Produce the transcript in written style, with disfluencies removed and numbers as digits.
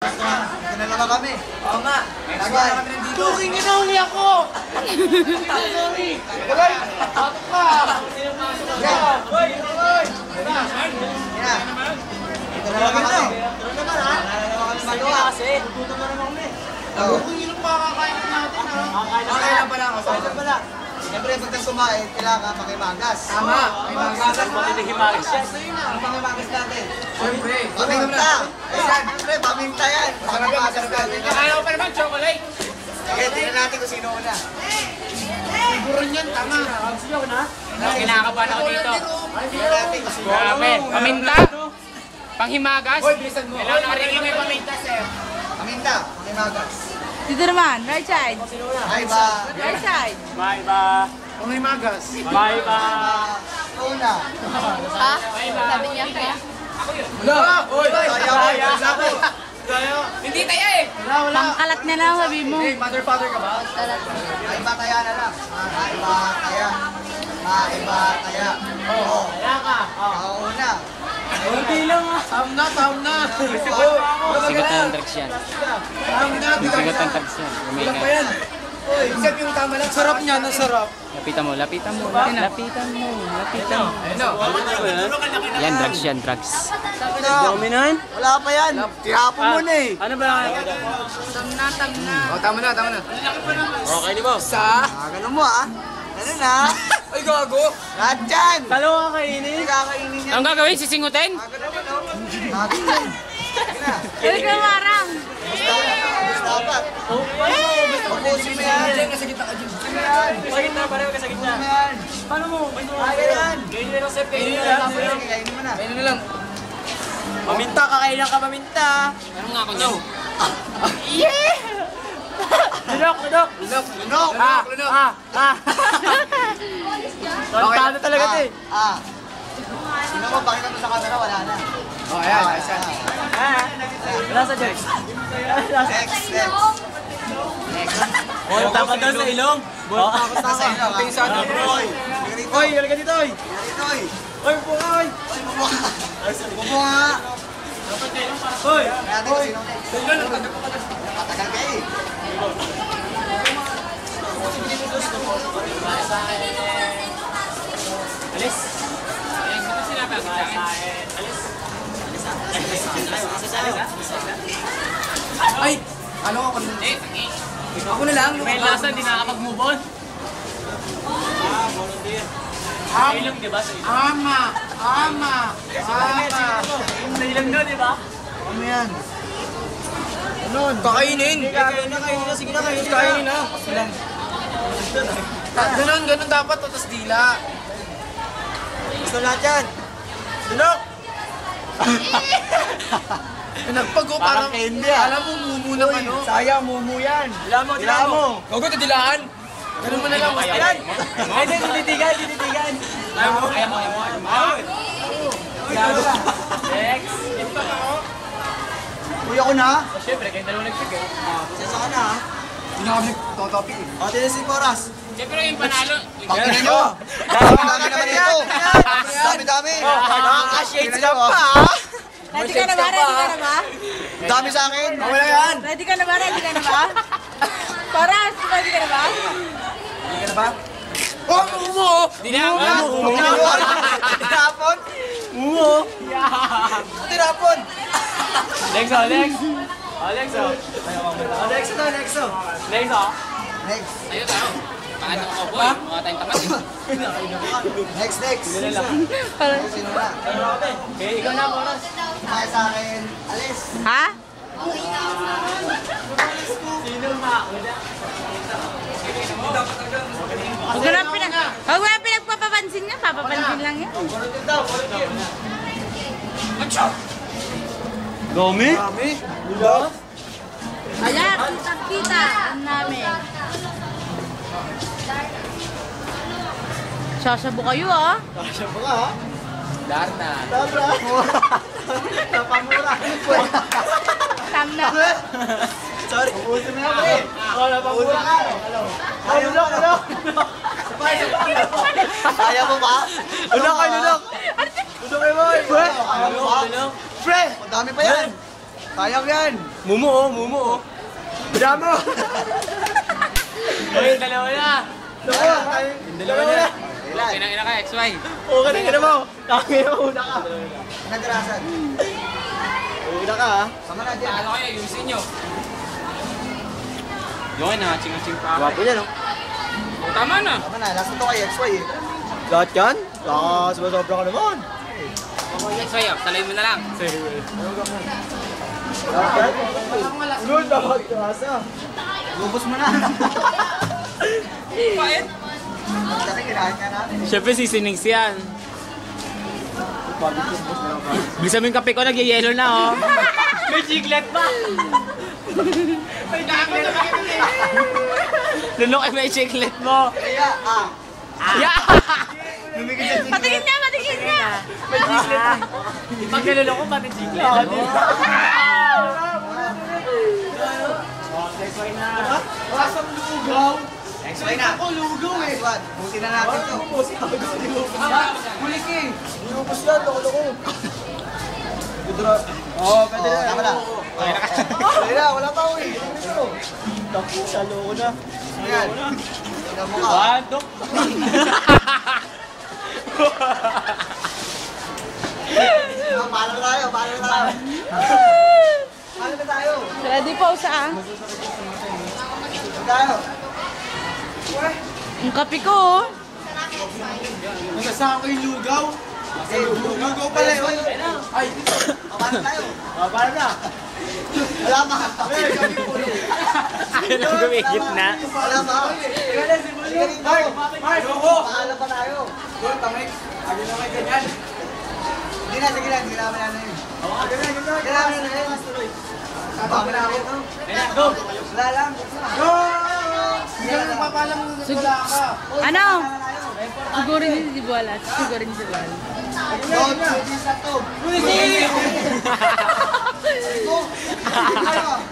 Ito na naman kami. Oo nga. Nagawa na kami nandito. Tuking inauli ako! Sorry! Galay! Patok ka! Hoy! Yan. Ito na naman kami. Ano naman ha? Magawa. Tututo na naman kami. Kung ilang makakain natin ha? Okay lang pala. Okay lang pala. Siyempre, pagka kumain, kailangan pakimagas. Tama. May magagas. Makikihimagas yan. Ano pakimagas natin? Siyempre. Paminta! Ayan, siyempre, paminta yan. Pakimagas natin. Kaya ko pa naman chocolate! Sige, tingnan natin kung sino una. Siguro niyan, tama. Gusto ko na? Kinakabahan ako dito. Tingnan natin kung sino una. Grabe. Paminta. Panghimagas. Hoy, bilisan mo. Kailangan narinig may paminta, sir. Paminta, pakimagas. Dito naman, right side. Ay ba? Right side. Bye ba. Panghimagas. Bye ba. Una. Ha? Sabi niya kaya? Hoy! Kaya. Hindi tayo eh. Pangkalat na lang sabi mo. Hey, mother, father ka ba? Ay ba kaya na lang? Ay ba kaya? Ay ba kaya? Oo. Kaya ka. Una. Hindi lang ha. Tam na. Sigat ng drugs yan. Sigat ng drugs yan. Ilan pa yan? Isip yung tama lang. Sarap niya, nasarap. Lapitan mo. Lapitan mo. Yan, drugs yan, drugs. Dominan? Wala pa yan. Tirapo mo na eh. Ano ba? Tam na. Oh, tama na. Okay, di ba? Ganun mo ah. Ano na? Ay, gago. Lahat yan. Dalawa kainin. Hindi kakainin yan. Anong gagawin? Sisingutin? Ganun mo. Natin yan. Dito ka marang. Dapat. Ubusin mo yan. Diyan ka sa gitna ka dyan. Sa gitna, pareho ka sa gitna. Ubusin mo yan. Paano mo? Kaya yan. Ganyan lang, Sep. Kainin mo lang. Kainin mo na. Ayun na lang. Paminta, kakain ka paminta. Anong nga ako nyo? Lunok. Lunok. Tantado talaga ito eh. Sino mo? Pakita mo sa camera. Wala na. Oh, ayan. Ayan. Wala sa Jex. Next. Dapat daw sa ilong. Nasa inyo. Pinsan. Hoy. Oy, halika dito oy. Dito oy. Oy, buhay. Bubo nga. Oy. Kaya natin kung sino. Patagal ka eh. Alis. Ayan, dito sinabi ako sa akin. Ay! Ano ako? Tangi. Ako na lang. May lasa, hindi nakakapag-move on. Ilong, di ba? Sa ilong. Ama. Sa ilong doon, di ba? Ano yan? Kakainin. Sige na, kainin Kainin na. Ganun dapat. Tapos dila. Gusto lahat yan. Lunok. Nagpago Parang parang. candy ah. Alam mo, mumu na ano. Sayang, mumu yan. Dila mo. Gogo, tadilaan. Ganun mo na lang. Ayan. Ay, tititigan. Ayaw mo. Next. Kuya ko na. Siyempre, kayong dalawa nag-pick eh. Sasa ka na ha. Hindi na kami topic eh. O, tinisin ko oras. Siyempre, yung panalo. Pakinan nyo. Dami naman ito. Dami. Nakaka-shades ka pa. Ready ka na ba? Dami sa akin. Wala yan. Ready ka na ba? Paras, ready ka na ba? Oh, mumu. Hindi na. Tinapon. Tinapon. Next. Next. Ayun tayo. Paano ako po? Mga tayong tapat. Next. Sino na? Okay, ikaw na, Boras. Kaya sa akin. Alis. Ha? Sino ma? Huwag mo na pinagpapapansin niya. Papapansin lang yan. Dami? Wala, kita. Ang namin. Sasabu kayo ah. Siya pa ka ha? Darna. Napamura. Tam na. Sorry. Ubusin mo na pre. Napamura ka. Ano? Kaya mo ba? Lunok. Lunok kayo, boy. Kaya mo ba? Pre, madami pa yan. Kaya mo yan. Mumo. Drama! Uy, dalawa na. Dalawa na. Ilan? Ina ka, XY. Oo, kanina mo. Kaya mo, una ka. Nagarasan. Una ka, ha? Sama na dyan. Ano kayo, ayusin nyo. Yun na, ching-ching pa. Gwapo yan, oh. Tama na. Sama na. Last na to kay XY eh. Lahat yan? Sumasobra ka naman. XY, talay mo na lang. Lahat yan? Good, lahat kasa. Lubos mo na. Pait. Kasi kinahin ka natin. Siyempre sisinings yan. Bisa mo yung kape ko, nagyayelo na, oh. May chiclet pa. May dako na Lulok ay may chiclet mo. Kaya, Yeah! Patingin niya, patingin niya. May chiclet pa. Pag nilulok ko, pati chiclet. Wasang lugaw. XY na. Ako, lugaw eh. Next one. Buti na natin to. Bulik eh. Lubos yan, loko-loko. Oo, pwede na. Tama na. Pwede na, wala pa ako eh. Naku, talo ko na. Ayan. Tingnan mo ka. Bandok. Paano na tayo? Paano na tayo? Paano na tayo? Ready po sa Paano tayo? Ang kape ko, oh. Nasasama ko yung lugaw. Lugaw pala yun. Ay, Paano tayo? paano na? Wala pa. Ayaw na gumigit na. Wala pa. Sige, Mark, ako. paano pa tayo? Doon, tamay. Agad na may ganyan. Sige na, sige na. Sige na, wala na yun. Agad na, agad na. Sige na, wala na yun. Tama na ako. Go! Wala lang. Go! Hindi ka papalam mo wala ka. Ano? Siguro hindi si Bola. Siguro hindi si Bola. Don't do this at home. Go! Go!